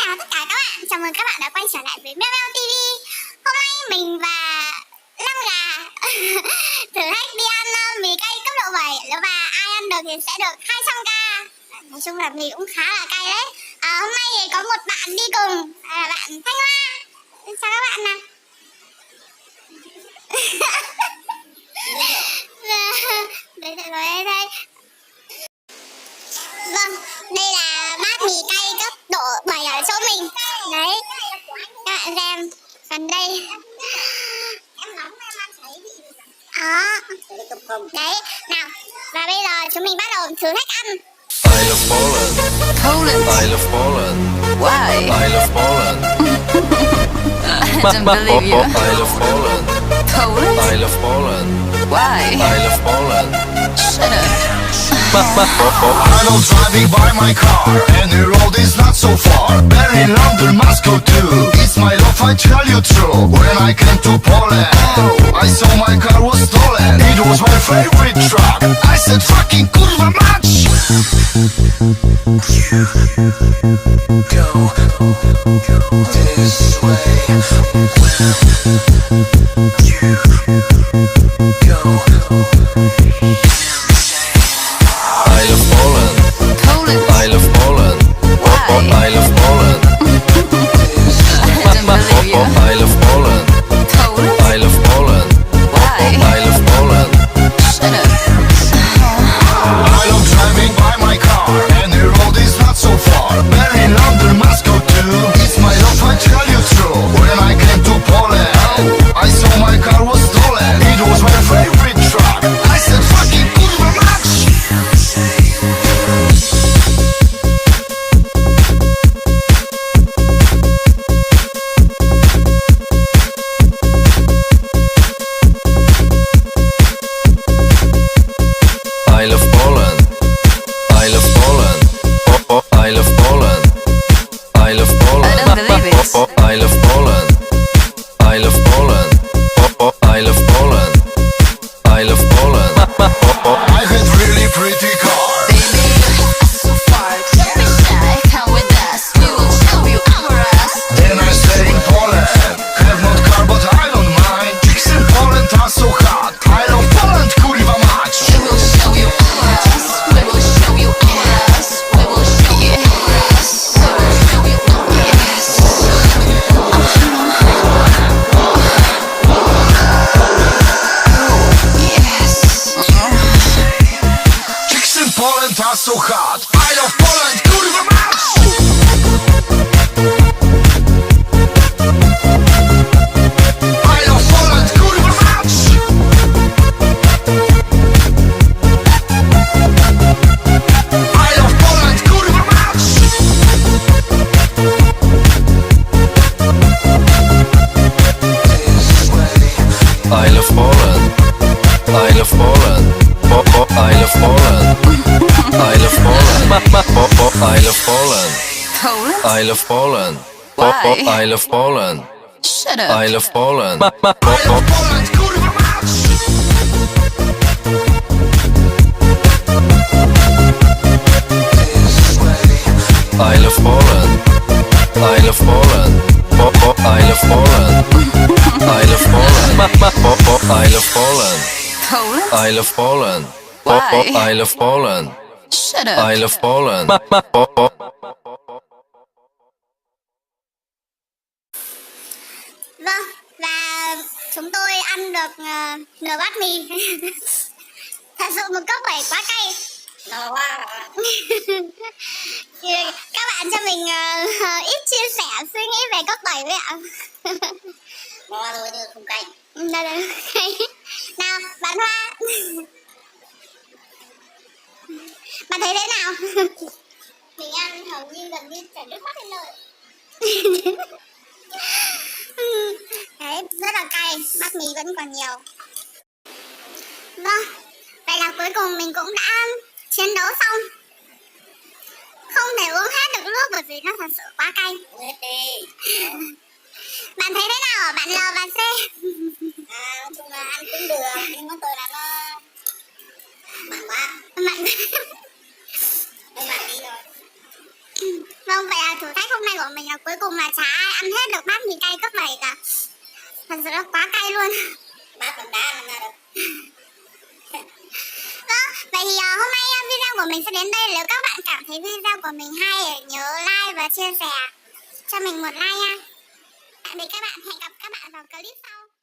chào tất cả các bạn, chào mừng các bạn đã quay trở lại với Meo Meo TV. Hôm nay mình và Lâm Gà thử thách đi ăn mì cay cấp độ 7 và ai ăn được thì sẽ được 200k. Nói chung là mì cũng khá là cay đấy. Hôm nay thì có một bạn đi cùng là bạn Thanh Hoa. Chào các bạn nào. đây. Vâng, đây là bát mì cay cấp độ 7 ở chỗ mình. Đấy, các bạn xem. Còn đây đó. Đấy, nào. Và bây giờ chúng mình bắt đầu thử thách ăn. I love Poland. Poland. I love Poland. Why? I love Poland. I don't believe you. I love Poland. Poland? I love Poland. Why? I love Poland. Shut up. I love driving by my car, and the road is not so far. Berlin, London, Moscow too. It's my love, I tell you true. When I came to Poland, I saw my car was stolen. It was my favorite truck. I said fucking kurwa mać. Go this way. I love Poland. Poland? I love Poland. Why? I love Poland. I don't believe you. I love Poland. Poland? I love Poland. Why? I love Poland. Shut up. I love driving by my car, and the road is not so far. Berlin, London, Moscow too. It's my love, I tell you true. When I came to Poland, I saw my car was stolen. It was my favorite truck. I said fucking kurwa mać. I love Poland. I love Poland. I love Poland. I love Poland. I don't believe it. I love Poland. I love Poland. I love Poland. I love Poland. I had really pretty car. Baby, you are so far. Don't be shy. Come with us. We will show you our ass. Then I stay in Poland. Have not car, but I don't mind. Chicks in Poland are so hot. I love Poland, kurwa mać. We will show you our ass. We will show you our ass. We will show you our ass. We will show you our ass. Yes. Chicks in Poland are so hot. I love Poland, kurwa mać. I love Poland, kurwa mać. I love Poland, kurwa mać. I love Poland. I love Poland. I love Poland. I love Poland. I love Poland. Poland? I love Poland. Why? I love Poland. Shut up. I love Poland. I love Poland, kurwa mać. I love Poland. I love Poland. I love Poland. I love Poland. I love Poland. Poland? I love Poland. Why? I love Poland. Shut up. I love Poland. Vâng, và chúng tôi ăn được nửa bát mì. Thật sự một cốc 7 quá cay. Các bạn cho mình ít chia sẻ suy nghĩ về cốc 7 với ạ. Ngon thôi chứ không cay. Đây. Nào, bạn Hoa. Bạn thấy thế nào? Mình ăn hầu như gần như chảy nước mắt lên lời. Đấy, rất là cay, bát mì vẫn còn nhiều. Vâng, vậy là cuối cùng mình cũng đã chiến đấu xong. Không thể uống hết được nước bởi vì nó thật sự quá cay. Hết đi. Bạn thấy thế nào ở bạn L và C? Nói chung là ăn cũng được, nhưng mà tôi là nó mặn quá. Mặn. Hơi mặn đi rồi. Vâng, vậy là thử thách hôm nay của mình là cuối cùng là chả ai ăn hết được bát mì cay cấp 7 cả. Thật sự là quá cay luôn. bát còn đá mà ra được. Vâng, vậy thì hôm nay video của mình sẽ đến đây. Nếu các bạn cảm thấy video của mình hay, nhớ like và chia sẻ cho mình một like nha. Tạm biệt các bạn, hẹn gặp các bạn vào clip sau.